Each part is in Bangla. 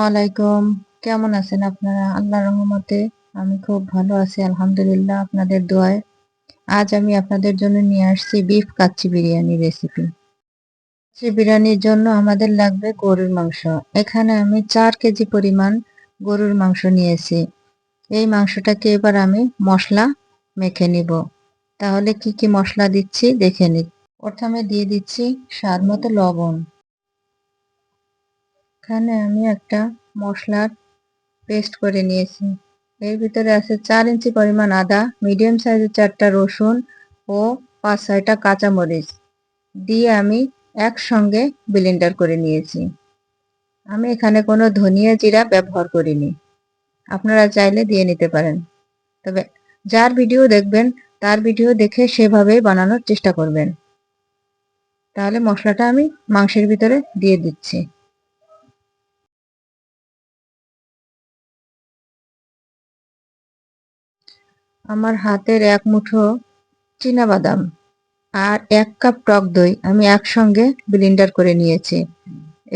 আলাইকুম। কেমন আছেন আপনারা? আল্লাহর রহমতে আমি খুব ভালো আছি আলহামদুলিল্লাহ, আপনাদের দোয়ায়। আজ আমি আপনাদের জন্য নিয়ে আসছি বিফ কাচ্চি বিরিয়ানি রেসিপি। কাচ্চি বিরিয়ানির জন্য আমাদের লাগবে গরুর মাংস। এখানে আমি 4 কেজি পরিমাণ গরুর মাংস নিয়েছি। এই মাংসটাকে এবার আমি মশলা মেখে নিব। তাহলে কি কি মশলা দিচ্ছি দেখে নিন। প্রথমে দিয়ে দিচ্ছি স্বাদ মতো লবণ। এখানে আমি একটা মশলার পেস্ট করে নিয়েছি। এর ভিতরে আছে 4 ইঞ্চি পরিমাণ আদা, মিডিয়াম সাইজের 4টা রসুন ও 5-6টা কাঁচামরিচ দিয়ে আমি একসঙ্গে ব্লেন্ডার করে নিয়েছি। আমি এখানে কোনো ধনিয়া জিরা ব্যবহার করিনি, আপনারা চাইলে দিয়ে নিতে পারেন। তবে যার ভিডিও দেখবেন তার ভিডিও দেখে সেভাবেই বানানোর চেষ্টা করবেন। তাহলে মশলাটা আমি মাংসের ভিতরে দিয়ে দিচ্ছি। আমার হাতের 1 মুঠো চীনাবাদাম আর 1 কাপ টক দই আমি একসঙ্গে ব্লেন্ডার করে নিয়েছি।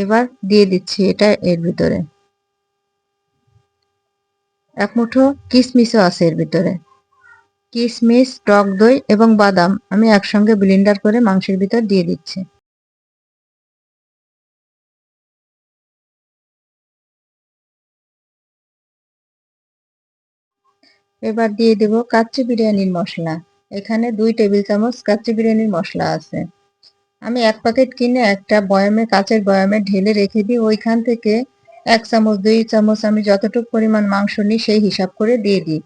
এবার দিয়ে দিচ্ছি এটা এর ভিতরে। 1 মুঠো কিশমিশও আছে এর ভিতরে। কিশমিশ, টক দই এবং বাদাম আমি একসঙ্গে ব্লেন্ডার করে মাংসের ভিতর দিয়ে দিচ্ছি। এবার দিয়ে দেব কাচ্চি বিরিয়ানির মশলা। এখানে 2 টেবিল চামচ কাচ্চি বিরিয়ানির মশলা আছে। আমি 1 প্যাকেট কিনে একটা বয়ামে, কাচের বয়ামে ঢেলে রেখে দিই। ওইখান থেকে 1 চামচ 2 চামচ আমি যতটুকু পরিমাণ মাংস নিই সেই হিসাব করে দিয়ে দিই।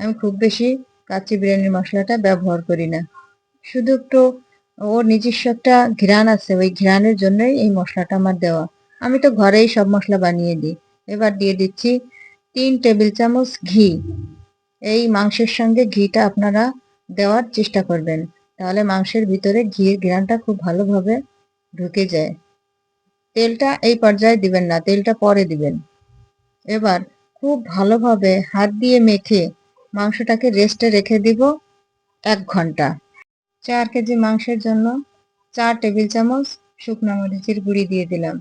আমি খুব বেশি কাচ্চি বিরিয়ানির মশলাটা ব্যবহার করি না। শুধু একটু ওর নিজস্ব একটা ঘ্রাণ আছে, ওই ঘ্রাণের জন্যই এই মশলাটা আমার দেওয়া। আমি তো ঘরেই সব মশলা বানিয়ে দিই। এবার দিয়ে দিচ্ছি 3 টেবিল চামচ ঘি। এই মাংসের সঙ্গে ঘিটা আপনারা দেওয়ার চেষ্টা করবেন, তাহলে মাংসের ভিতরে ঘির ঘ্রাণটা খুব ভালোভাবে ঢুকে যায়। তেলটা এই পর্যায়ে দিবেন না, তেলটা পরে দিবেন। এবার খুব ভালোভাবে হাত দিয়ে মেখে মাংসটাকে রেস্টে রেখে দিব 1 ঘন্টা। 4 কেজি মাংসের জন্য 4 টেবিল চামচ শুকনো মরিচের গুঁড়ি দিয়ে দিলাম।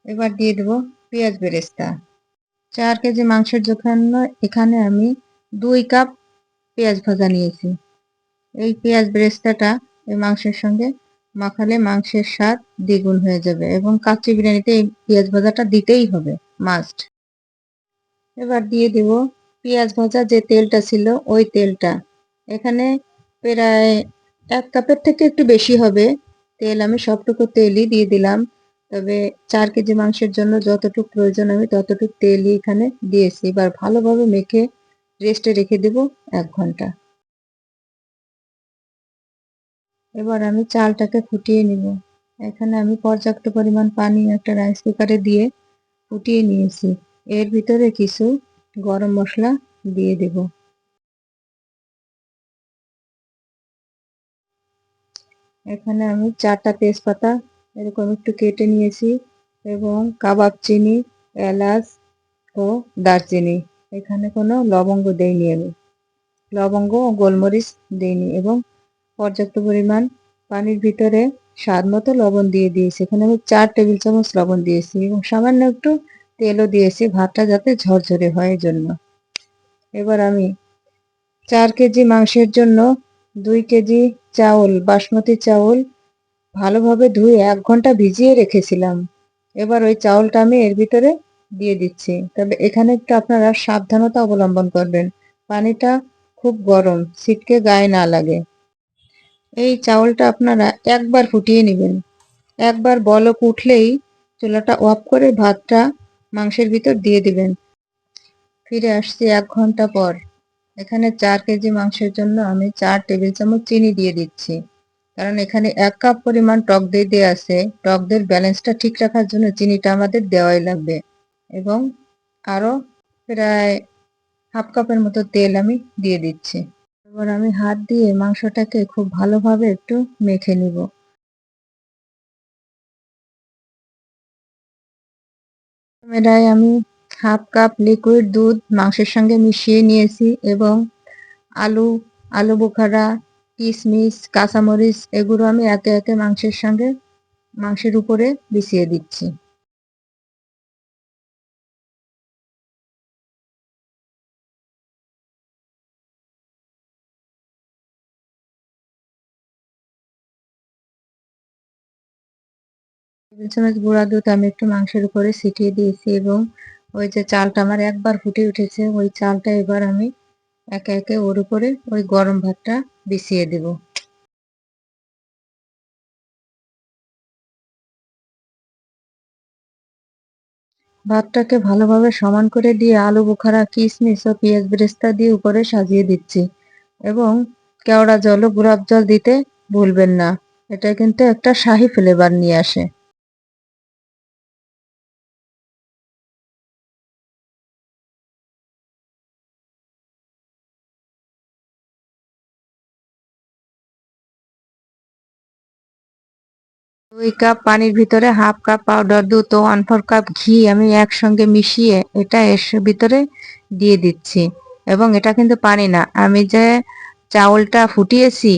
এবার দিয়ে দেব পেঁয়াজ বেরেস্তা। 4 কেজি মাংসের জন্য এখানে আমি 2 কাপ পেঁয়াজ ভাজা নিয়েছি। এই পেঁয়াজ বেরেস্তাটা এই মাংসের সঙ্গে মাখালে মাংসের স্বাদ দ্বিগুণ হয়ে যাবে এবং কাচ্চি বিরিয়ানিতে এই পেঁয়াজ ভাজাটা দিতেই হবে, মাস্ট। এবার দিয়ে দেব পেঁয়াজ ভাজা যে তেলটা ছিল ওই তেলটা। এখানে প্রায় 1 কাপের থেকে একটু বেশি হবে তেল, আমি সবটুকু তেলই দিয়ে দিলাম। তবে 4 কেজি মাংসের জন্য যতটুকু প্রয়োজন আমি ততটুকু তেলই এখানে দিয়েছি। এবার ভালোভাবে মেখে রেস্টে রেখে দেব 1 ঘন্টা। এবার আমি চালটাকে ফুটিয়ে নিব। এখানে আমি পর্যাপ্ত পরিমাণ পানি একটা রাইস কুকারে দিয়ে ফুটিয়ে নিয়েছি। এর ভিতরে কিছু গরম মশলা দিয়ে দেব। এখানে আমি 4টা তেজপাতা এরকম একটু কেটে নিয়েছি এবং কাবাব চিনি, এলাচ ও দারচিনি। এখানে কোনো লবঙ্গ দেইনি আমি। লবঙ্গ ও গোলমরিচ দেইনি এবং পর্যাপ্ত পরিমাণ পানির ভিতরে স্বাদ মতো লবণ দিয়ে দিয়েছি। এখানে আমি 4 টেবিল চামচ লবণ দিয়েছি এবং সামান্য একটু তেলও দিয়েছি ভাতটা যাতে ঝরঝরে হয় এজন্য। এবার আমি 4 কেজি মাংসের জন্য 2 কেজি চাউল, বাসমতি চাউল ভালোভাবে ধুয়ে 1 ঘন্টা ভিজিয়ে রেখেছিলাম। এবার ওই চাউলটা আমি এর ভিতরে দিয়ে দিচ্ছি। তবে এখানে একটু আপনারা সাবধানতা অবলম্বন করবেন। পানিটা খুব গরম, ছিটকে গায়ে না লাগে। এই চাউলটা আপনারা একবার ফুটিয়ে নেবেন। একবার বলক উঠলেই চুলাটা অফ করে ভাতটা মাংসের ভিতর দিয়ে দিবেন। ফিরে আসছি 1 ঘন্টা পর। এখানে 4 কেজি মাংসের জন্য আমি 4 টেবিল চামচ চিনি দিয়ে দিচ্ছি। কারণ এখানে 1 কাপ পরিমাণ টক দই দেয়া আছে। টক দইয়ের ব্যালেন্সটা ঠিক রাখার জন্য চিনিটা আমাদের দেওয়াই লাগবে। এবং আরো প্রায় হাফ কাপের মতো তেল আমি দিয়ে দিচ্ছি। এবার আমি হাত দিয়ে মাংসটাকে খুব ভালোভাবে একটু মেখে নিব। এটাই আমি হাফ কাপ লিকুইড দুধ মাংসের সঙ্গে মিশিয়ে নিয়েছি এবং আলু, আলু বোখারা, কিশমিশ, কাঁচামরিচ এগুলো আমি একে একে মাংসের উপরে বিছিয়ে দিচ্ছি। টেবিল চামচ গুঁড়া দুধ আমি একটু মাংসের উপরে ছিটিয়ে দিয়েছি এবং ওই যে চালটা আমার একবার ফুটে উঠেছে ওই চালটা এবার আমি একে একে ওর উপরে ওই গরম ভাতটা বিছিয়ে দেব। ভাতটাকে ভালোভাবে সমান করে দিয়ে আলু বোখারা, কিশমিশ ও পেঁয়াজ বেরেস্তা দিয়ে উপরে সাজিয়ে দিচ্ছি এবং কেওড়া জল ও গোলাপ জল দিতে ভুলবেন না। এটা কিন্তু একটা শাহী ফ্লেভার নিয়ে আসে। দুই কাপ পানির ভিতরে হাফ কাপ পাউডার দুধ ও 1/4 কাপ ঘি আমি একসঙ্গে মিশিয়ে এটা এর ভিতরে দিয়ে দিচ্ছি এবং এটা কিন্তু পানি না, আমি যে চাউলটা ফুটিয়েছি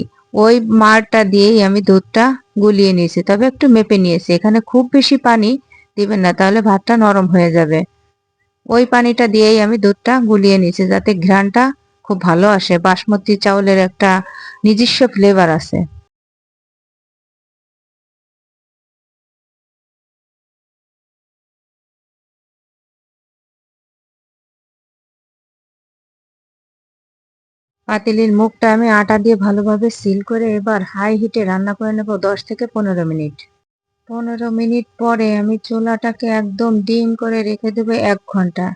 ওই মাড়টা দিয়েই আমি দুধটা গুলিয়ে নিয়েছি, তবে একটু মেপে নিয়েছি। এখানে খুব বেশি পানি দিবেন না, তাহলে ভাতটা নরম হয়ে যাবে। ওই পানিটা দিয়েই আমি দুধটা গুলিয়ে নিয়েছি যাতে ঘ্রাণটা খুব ভালো আসে। বাসমতি চাউলের একটা নিজস্ব ফ্লেভার আছে। পাতিলের মুখটা আমি আটা দিয়ে ভালোভাবে সিল করে এবার হাই হিটে রান্না করে নেব 10 থেকে 15 মিনিট। 15 মিনিট পরে আমি চুলাটাকে একদম ডিম করে রেখে দেবো 1 ঘন্টা।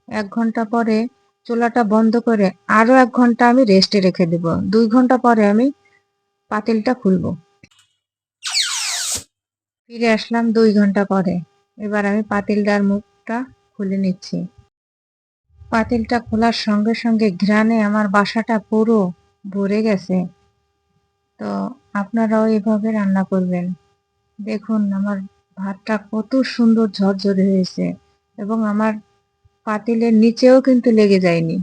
1 ঘন্টা পরে চুলাটা বন্ধ করে আরো 1 ঘন্টা আমি রেস্টে রেখে দেব। 2 ঘন্টা পরে আমি পাতিলটা খুলবো। ফিরে আসলাম 2 ঘন্টা পরে। এবার আমি পাতিলটার মুখটা খুলে নিচ্ছি। পাতিলটা খোলার সঙ্গে সঙ্গে ঘ্রাণে আমার বাসাটা পুরো ভরে গেছে। তো আপনারাও এভাবে রান্না করবেন। দেখুন আমার ভাতটা কত সুন্দর ঝরঝরে হয়েছে এবং আমার পাতিলের নিচেও কিন্তু লেগে যায়নি।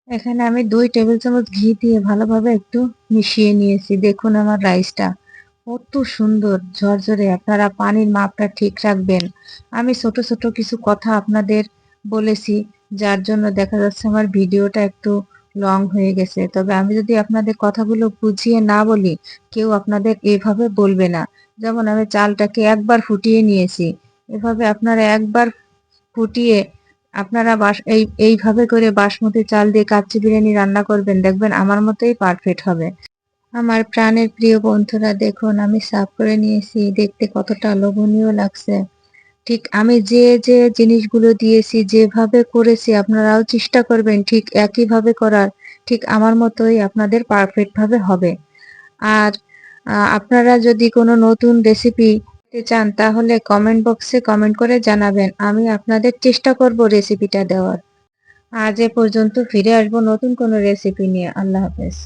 এখানে আমি 2 টেবিল চামচ ঘি দিয়ে ভালোভাবে একটু মিশিয়ে নিয়েছি। দেখুন আমার রাইসটা কত সুন্দর ঝরঝরে। আপনারা পানির মাপটা ঠিক রাখবেন। আমি ছোট ছোট কিছু কথা আপনাদের বলেছি, যার জন্য দেখা যাচ্ছে আমার ভিডিওটা একটু লং হয়ে গেছে। তবে আমি যদি আপনাদের কথাগুলো বুঝিয়ে না বলি, কেউ আপনাদের এভাবে বলবে না। যেমন আমি চালটাকে একবার ফুটিয়ে নিয়েছি, এভাবে আপনারা একবার ফুটিয়ে আপনারা এইভাবে করে বাসমতি চাল দিয়ে কাচ্চি বিরিয়ানি রান্না করবেন, দেখবেন আমার মতোই পারফেক্ট হবে। আমার প্রাণের প্রিয় বন্ধুরা, দেখুন আমি সার্ভ করে নিয়েছি, দেখতে কতটা লোভনীয় লাগছে। ঠিক আমি যে যে জিনিসগুলো দিয়েছি, যেভাবে করেছি আপনারাও চেষ্টা করবেন ঠিক একইভাবে করার। ঠিক আমার মতোই আপনাদের পারফেক্ট ভাবে হবে। আর আপনারা যদি কোনো নতুন রেসিপি পেতে চান তাহলে কমেন্ট বক্সে কমেন্ট করে জানাবেন, আমি আপনাদের চেষ্টা করব রেসিপিটা দেওয়ার। আজ এ পর্যন্ত, ফিরে আসবো নতুন কোনো রেসিপি নিয়ে। আল্লাহ হাফেজ।